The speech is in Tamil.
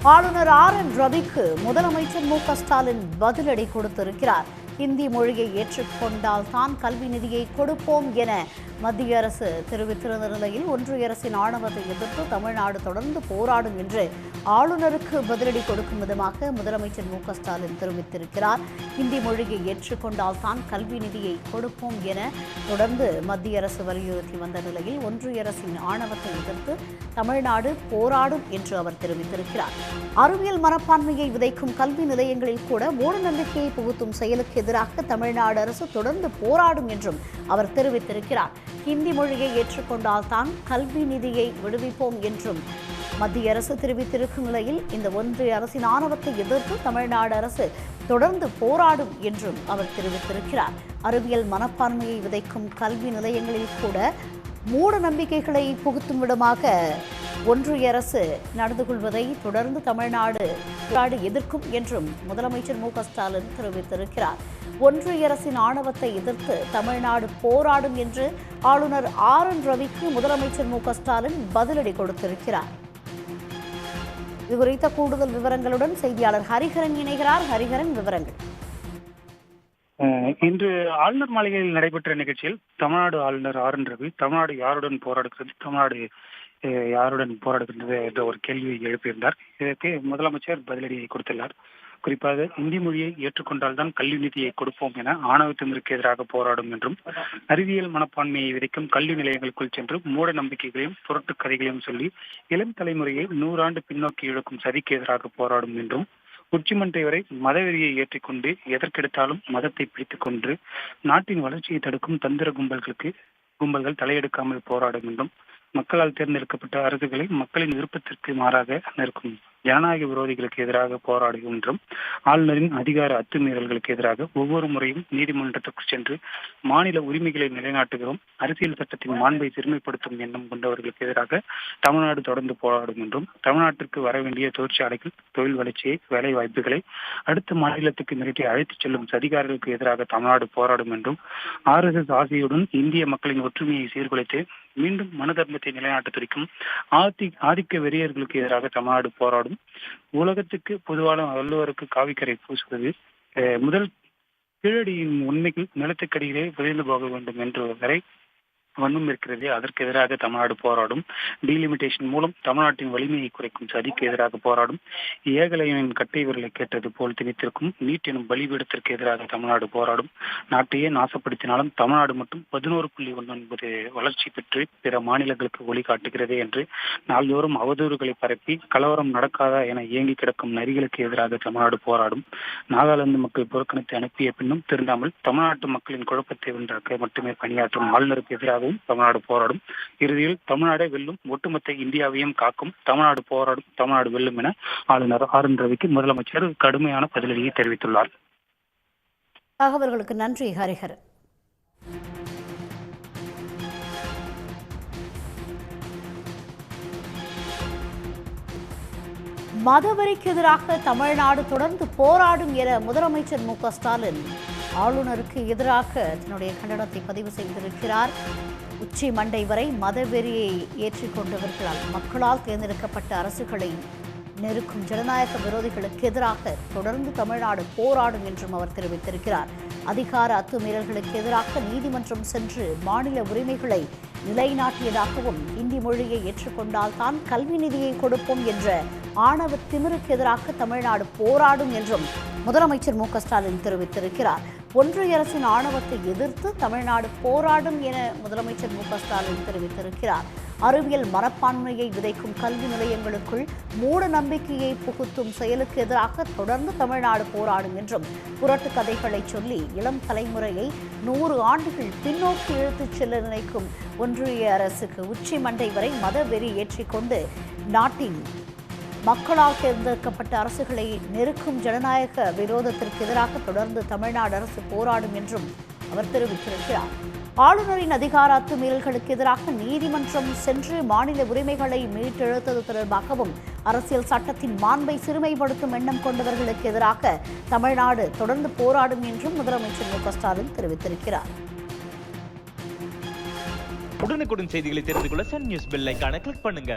ஆளுநர் ரவிக்கு முதலமைச்சர் ஸ்டாலின் பதிலடி கொடுத்திருக்கிறார். ஹிந்தி மொழியை ஏற்றுக்கொண்டால் தான் கல்வி நிதியை கொடுப்போம் என மத்திய அரசு தெரிவித்திருந்த நிலையில் ஒன்றிய அரசின் ஆணவத்தை எதிர்த்து தமிழ்நாடு தொடர்ந்து போராடும் என்று ஆளுநருக்கு பதிலடி கொடுக்கும் விதமாக முதலமைச்சர் ஸ்டாலின் தெரிவித்திருக்கிறார். ஹிந்தி மொழியை ஏற்றுக்கொண்டால் தான் கல்வி நிதியை கொடுப்போம் என தொடர்ந்து மத்திய அரசு வலியுறுத்தி வந்த நிலையில் ஒன்றிய அரசின் ஆணவத்தை எதிர்த்து தமிழ்நாடு போராடும் என்று அவர் தெரிவித்திருக்கிறார். அறிவியல் மனப்பான்மையை விதைக்கும் கல்வி நிலையங்களில் கூட மூட நம்பிக்கையை புகுத்தும் செயலுக்கு எதிராக தமிழ்நாடு அரசு தொடர்ந்து போராடும் என்றும் அவர் தெரிவித்திருக்கிறார். ஹிந்தி மொழியை ஏற்றுக்கொண்டால் தான் கல்வி நிதியை விடுவிப்போம் என்றும் மத்திய அரசு தெரிவித்திருக்கும் நிலையில் இந்த ஒன்றிய அரசின் ஆணவத்தை எதிர்த்து தமிழ்நாடு அரசு தொடர்ந்து போராடும் என்றும் அவர் தெரிவித்திருக்கிறார். அறிவியல் மனப்பான்மையை விதைக்கும் கல்வி நிலையங்களில் கூட மூட நம்பிக்கைகளை புகுத்தும் விதமாக ஒன்றிய அரசு நடந்து கொள்வதை தொடர்ந்து தமிழ்நாடு எதிர்க்கும் என்றும் முதலமைச்சர் ஸ்டாலின் தெரிவித்திருக்கிறார். ஒன்றிய அரசின் ஆணவத்தை எதிர்த்து தமிழ்நாடு போராடும் என்று ஆளுநர் ரவிக்கு முதலமைச்சர் ஸ்டாலின் பதிலடி கொடுத்திருக்கிறார். இதுகுறித்த கூடுதல் விவரங்களுடன் செய்தியாளர் ஹரிஹரன் இணைகிறார். ஹரிஹரன், விவரங்கள். இன்று ஆளுநர் மாளிகையில் நடைபெற்ற நிகழ்ச்சியில் தமிழ்நாடு ஆளுநர் ரவி தமிழ்நாடு யாருடன் போராடுகிறது, தமிழ்நாடு யாருடன் போராடுகின்றது என்ற ஒரு கேள்வியை எழுப்பியிருந்தார். இதற்கு முதலமைச்சர் பதிலடியை கொடுத்துள்ளார். குறிப்பாக இந்தி மொழியை ஏற்றுக்கொண்டால் தான் கல்வி நிதியை கொடுப்போம் என ஆணவத்தினருக்கு எதிராக போராடும் என்றும், அறிவியல் மனப்பான்மையை விதைக்கும் கல்வி நிலையங்களுக்குள் சென்று மூட நம்பிக்கைகளையும் புரட்டு கதைகளையும் சொல்லி இளம் தலைமுறையை 100 ஆண்டு பின்னோக்கி இழுக்கும் சதிக்கு எதிராக போராடும் என்றும், உச்சிமன்றை வரை மதவெறியை ஏற்றிக்கொண்டு எதற்கெடுத்தாலும் மதத்தை பிடித்துக் கொண்டு நாட்டின் வளர்ச்சியை தடுக்கும் தந்திர கும்பல்கள் தலையெடுக்காமல் போராடும் என்றும், மக்களால் தேர்ந்தெடுக்கப்பட்ட அரசுகளை மக்களின் விருப்பத்திற்கு மாறாக நிற்கும் ஜனநாயக விரோதிகளுக்கு எதிராக போராடும் என்றும், ஆளுநரின் அதிகார அத்துமீறல்களுக்கு எதிராக ஒவ்வொரு முறையும் நீதிமன்றத்திற்கு சென்று மாநில உரிமைகளை நிலைநாட்டுகிறோம், அரசியல் சட்டத்தின் மாண்பை சிறுமைப்படுத்தும் எண்ணம் கொண்டவர்களுக்கு எதிராக தமிழ்நாடு தொடர்ந்து போராடும் என்றும், தமிழ்நாட்டிற்கு வர வேண்டிய தொழிற்சாலைகள், தொழில் வளர்ச்சியை, வேலை வாய்ப்புகளை அடுத்த மாநிலத்துக்கு மிரட்டி அழைத்துச் செல்லும் சதிகாரர்களுக்கு எதிராக தமிழ்நாடு போராடும் என்றும், RSS ஆசையுடன் இந்திய மக்களின் ஒற்றுமையை சீர்குலைத்து மீண்டும் மனு தர்மத்தை நிலைநாட்ட துடிக்கும் ஆதிக்க வெறியர்களுக்கு எதிராக தமிழ்நாடு போராடும். உலகத்துக்கு பொதுவான வள்ளுவருக்கு காவிக்கரை பூசுவது முதல் கீழடியின் உண்மைகள் நிலத்துக்கடியிலே விரைந்து போக வேண்டும் என்று வரை வன்மம் இருக்கிறது. அதற்கு எதிராக தமிழ்நாடு போராடும். டீலிமிட்டேஷன் மூலம் தமிழ்நாட்டின் வலிமையை குறைக்கும் சதிக்கு எதிராக போராடும். ஏகலைவனின் கட்டை விரலை கேட்டது போல் திணித்திருக்கும் நீட் எனும் பலிபீடத்திற்கு எதிராக தமிழ்நாடு போராடும். நாட்டையே நாசப்படுத்தினாலும் தமிழ்நாடு மட்டும் 11.19 வளர்ச்சி பெற்று பிற மாநிலங்களுக்கு ஒளி காட்டுகிறது என்று நாள்தோறும் அவதூறுகளை பரப்பி கலவரம் நடக்காதா என இயங்கி கிடக்கும் நரிகளுக்கு எதிராக தமிழ்நாடு போராடும். நாகாலாந்து மக்கள் புறக்கணித்து அனுப்பிய பின்னும் திருந்தாமல் தமிழ்நாட்டு மக்களின் குழப்பத்தை வென்றாக்க மட்டுமே பணியாற்றும் ஆளுநருக்கு எதிராக தமிழ்நாடு போராடும். இறுதியில் தமிழ்நாடே வெல்லும், ஒட்டுமொத்த இந்தியாவையும் காக்கும், தமிழ்நாடு போராடும், தமிழ்நாடு வெல்லும் என ஆளுநர் ரவிக்கு முதலமைச்சர் கடுமையான பதிலடியை தெரிவித்துள்ளார். தகவல்களுக்கு நன்றி ஹரிஹரன். மதவெறிக்கு எதிராக தமிழ்நாடு தொடர்ந்து போராடும் என முதலமைச்சர் ஸ்டாலின் ஆளுநருக்கு எதிராக தன்னுடைய கண்டனத்தை பதிவு செய்திருக்கிறார். உச்சி மண்டை வரை மதவெறியை ஏற்றிக்கொண்டவர்களால் மக்களால் தேர்ந்தெடுக்கப்பட்ட அரசுகளை நெருக்கும் ஜனநாயக விரோதிகளுக்கு எதிராக தொடர்ந்து தமிழ்நாடு போராடும் என்றும் அவர் தெரிவித்திருக்கிறார். அதிகார அத்துமீறல்களுக்கு எதிராக நீதிமன்றம் சென்று மாநில உரிமைகளை நிலைநாட்டியதாகவும், இந்தி மொழியை ஏற்றுக்கொண்டால் தான் கல்வி நிதியை கொடுப்போம் என்ற ஆணவ திமிருக்கு எதிராக தமிழ்நாடு போராடும் என்றும் முதலமைச்சர் ஸ்டாலின் தெரிவித்திருக்கிறார். ஒன்றிய அரசின் ஆணவத்தை எதிர்த்து தமிழ்நாடு போராடும் என முதலமைச்சர் ஸ்டாலின் தெரிவித்திருக்கிறார். அறிவியல் மனப்பான்மையை விதைக்கும் கல்வி நிலையங்களுக்குள் மூட நம்பிக்கையை புகுத்தும் செயலுக்கு எதிராக தொடர்ந்து தமிழ்நாடு போராடும் என்றும், புரட்டு கதைகளை சொல்லி இளம் தலைமுறையை 100 ஆண்டுகள் பின்னோக்கி இழுத்துச் செல்ல நினைக்கும் ஒன்றிய அரசுக்கு உச்சி மண்டை வரை மதவெறி ஏற்றிக்கொண்டு நாட்டின் மக்களால் தேர்ந்தெடுக்கப்பட்ட அரசுகளை நெருக்கும் ஜனநாயக விரோதத்திற்கு எதிராக தொடர்ந்து தமிழ்நாடு அரசு போராடும் என்றும் அவர் தெரிவித்திருக்கிறார். ஆளுநரின் அதிகார அத்துமீறல்களுக்கு எதிராக நீதிமன்றம் சென்று மாநில உரிமைகளை மீட்டெழுத்தது தொடர்பாகவும், அரசியல் சட்டத்தின் மாண்பை சிறுமைப்படுத்தும் எண்ணம் கொண்டவர்களுக்கு எதிராக தமிழ்நாடு தொடர்ந்து போராடும் என்றும் முதலமைச்சர் ஸ்டாலின் தெரிவித்திருக்கிறார். உடனுக்குடன் செய்திகளை தெரிந்து கொள்ள சன் நியூஸ் பெல் ஐகானை கிளிக் பண்ணுங்க.